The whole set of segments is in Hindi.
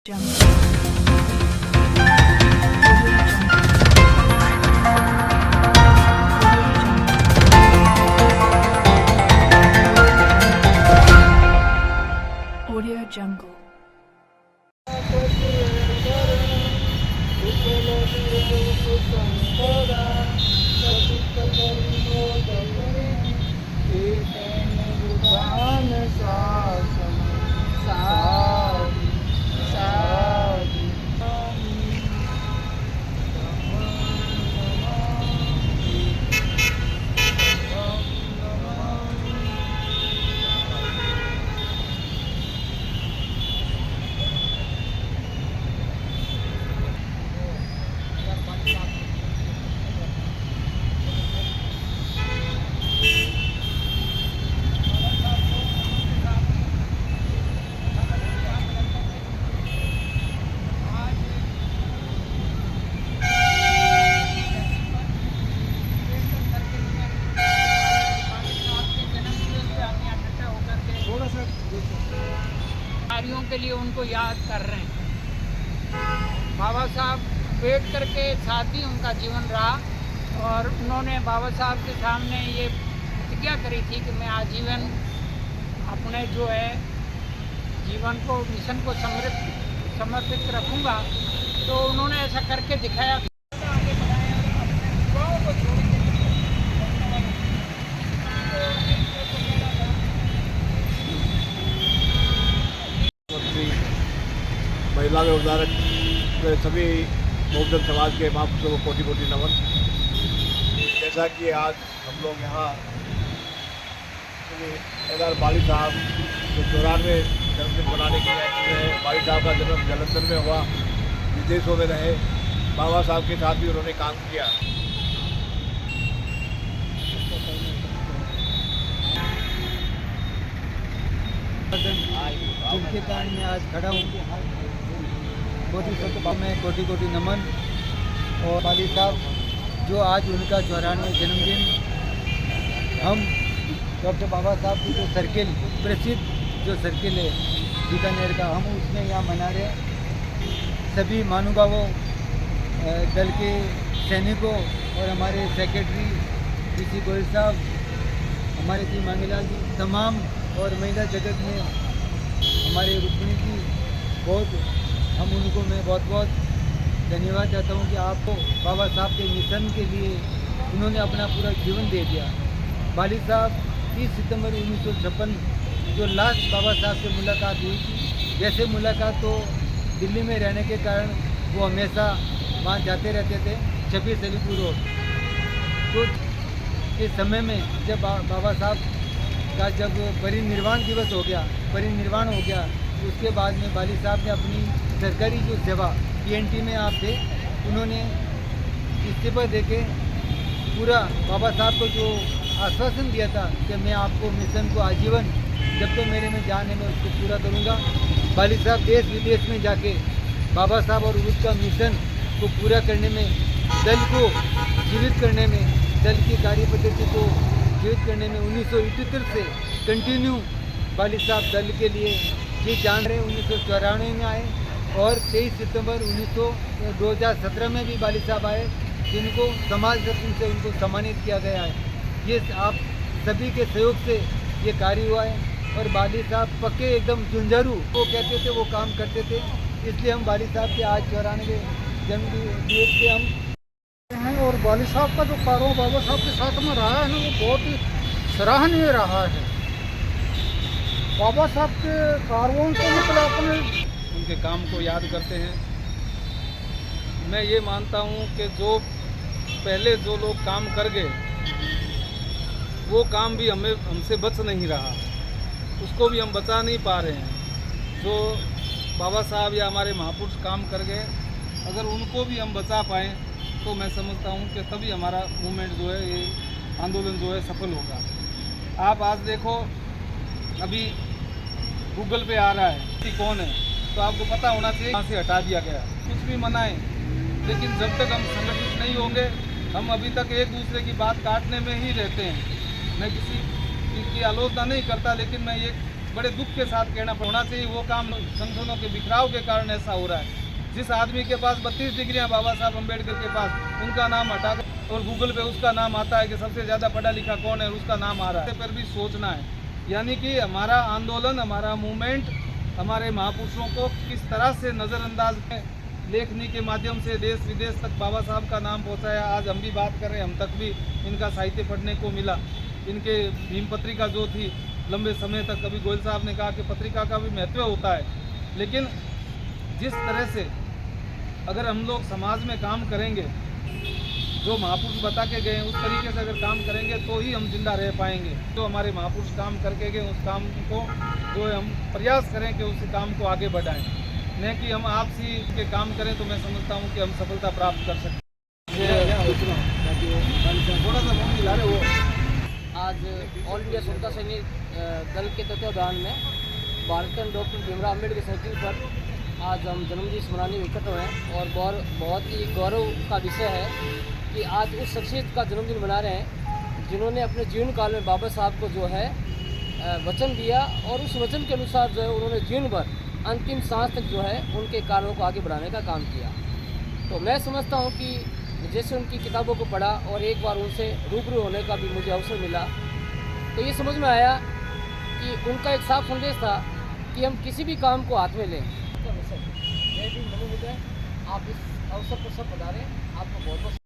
Audio Jungle. कार्यों के लिए उनको याद कर रहे हैं। बाबा साहब अम्बेडकर के साथ ही उनका जीवन रहा और उन्होंने बाबा साहब के सामने ये प्रतिज्ञा करी थी कि मैं आजीवन अपने जो है जीवन को मिशन को समर्पित रखूँगा। तो उन्होंने ऐसा करके दिखाया। महिला व्यवधारक सभी बहुजन समाज के महापुरुषों को कोटि कोटि नमन। जैसा कि आज हम लोग यहाँ सरदार बाली साहब के 94वें जन्मदिन मनाने के लिए बाली साहब का जन्म जालंधर में हुआ, विदेशों में रहे, बाबा साहब के साथ भी उन्होंने काम किया। जिनके कारण मैं आज खड़ा हूँ, बहुत में कोटि कोटि नमन। और बाली साहब जो आज उनका 94वां जन्मदिन हम डॉक्टर बाबा साहब की जो सर्किल प्रसिद्ध जो सर्किल है बीकानेर का, हम उसमें यहाँ मना रहे हैं। सभी महानुभावों, दल के सैनिकों और हमारे सेक्रेटरी पीसी गोयल साहब, हमारे जी मांगीलाल जी, तमाम और महिला जगत में हमारे रुक्मिणी जी, बहुत हम उनको मैं बहुत बहुत धन्यवाद चाहता हूँ कि आपको बाबा साहब के मिशन के लिए उन्होंने अपना पूरा जीवन दे दिया। बाली साहब 30 सितंबर 1956 जो लास्ट बाबा साहब से मुलाकात हुई थी, जैसे मुलाकात तो दिल्ली में रहने के कारण वो हमेशा वहाँ जाते रहते थे, 26 अलीपुर रोड। तो इस समय में जब बाबा साहब का जब परिनिर्वाण दिवस हो गया, परिनिर्वाण हो गया, उसके बाद में बाली साहब ने अपनी सरकारी जो सेवा PNT में आप थे, उन्होंने इस्तीफा देके पूरा बाबा साहब को जो आश्वासन दिया था कि मैं आपको मिशन को आजीवन जब तक मेरे में जान है मैं उसको पूरा करूंगा। बाली साहब देश विदेश में जाके बाबा साहब और उसका मिशन को पूरा करने में, दल को जीवित करने में, दल की कार्य पद्धति को जीवित करने में 1971 से कंटिन्यू बाली साहब दल के लिए ये जान रहे। 1994 में आए और 23 सितंबर 2017 में भी बाली साहब आए, जिनको समाज रत्न से उनको सम्मानित किया गया है। ये आप सभी के सहयोग से ये कार्य हुआ है। और बाली साहब पक्के एकदम झुंझारू वो कहते थे, वो काम करते थे। इसलिए हम बाली साहब के आज 94वें जन्मदिवस पे हम हैं। और बाली साहब का जो कारवां बाबा साहब के साथ में रहा है ना, वो बहुत ही सराहनीय रहा है। बाबा साहब के कारवां को मतलब अपने उनके काम को याद करते हैं। मैं ये मानता हूँ कि जो पहले जो लोग काम कर गए, वो काम भी हमसे बच नहीं रहा, उसको भी हम बचा नहीं पा रहे हैं। जो बाबा साहब या हमारे महापुरुष काम कर गए, अगर उनको भी हम बचा पाएँ तो मैं समझता हूँ कि तभी हमारा मूवमेंट जो है, ये आंदोलन जो है सफल होगा। आप आज देखो, अभी गूगल पे आ रहा है कि कौन है, तो आपको पता होना चाहिए कहाँ से हटा दिया गया। कुछ भी मनाएं, लेकिन जब तक हम संगठित नहीं होंगे, हम अभी तक एक दूसरे की बात काटने में ही रहते हैं। मैं किसी की आलोचना नहीं करता, लेकिन मैं ये बड़े दुख के साथ कहना होना चाहिए। वो काम संगठनों के बिखराव के कारण ऐसा हो रहा है। जिस आदमी के पास 32 डिग्रियां बाबा साहब अम्बेडकर के पास, उनका नाम हटाकर और गूगल पे उसका नाम आता है कि सबसे ज़्यादा पढ़ा लिखा कौन है, उसका नाम आ रहा है। पर भी सोचना है, यानी कि हमारा आंदोलन, हमारा मूवमेंट, हमारे महापुरुषों को किस तरह से नज़रअंदाज में लेखनी के माध्यम से देश विदेश तक बाबा साहब का नाम पहुंचाया। आज हम भी बात कर रहे हैं, हम तक भी इनका साहित्य पढ़ने को मिला। इनके भीम पत्रिका जो थी लंबे समय तक, कभी गोयल साहब ने कहा कि पत्रिका का भी महत्व होता है, लेकिन जिस तरह से अगर हम लोग समाज में काम करेंगे, जो महापुरुष बता के गए उस तरीके से अगर काम करेंगे तो ही हम जिंदा रह पाएंगे। तो हमारे महापुरुष काम करके गए उस काम को जो है हम प्रयास करें कि उस काम को आगे बढ़ाएं, न कि हम आपसी के काम करें। तो मैं समझता हूं कि हम सफलता प्राप्त कर सकते हैं। आज ऑल इंडिया स्वतंत्रता सैनिक दल के तत्वाधान में भारत डॉक्टर भीमराव अम्बेडकर सर्किल पर आज हम जन्मदिन मनाने में इकट्ठे हुए हैं और बहुत ही गौरव का विषय है कि आज उस शख्सियत का जन्मदिन मना रहे हैं जिन्होंने अपने जीवन काल में बाबा साहब को जो है वचन दिया और उस वचन के अनुसार जो है उन्होंने जीवन भर अंतिम सांस तक जो है उनके कार्यों को आगे बढ़ाने का काम किया। तो मैं समझता हूँ कि जैसे उनकी किताबों को पढ़ा और एक बार उनसे रूबरू होने का भी मुझे अवसर मिला, तो ये समझ में आया कि उनका एक साफ संदेश था कि हम किसी भी काम को हाथ में लें। जय भी मनोहर, आप इस अवसर पर सब पधारें, आपको बहुत बहुत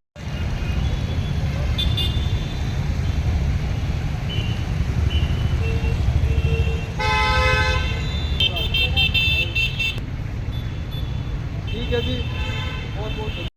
ठीक है जी, बहुत बहुत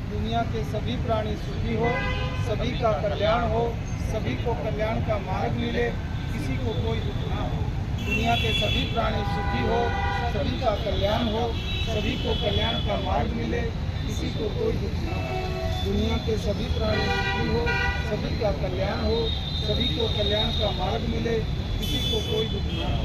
दुनिया के सभी प्राणी सुखी हो, सभी का कल्याण हो, सभी को कल्याण का मार्ग मिले, किसी को कोई दुख ना हो। दुनिया के सभी प्राणी सुखी हो, सभी का कल्याण हो, सभी को कल्याण का मार्ग मिले, किसी को कोई दुख ना हो। दुनिया के सभी प्राणी सुखी हो, सभी का कल्याण हो, सभी को कल्याण का मार्ग मिले, किसी को कोई दुख ना हो।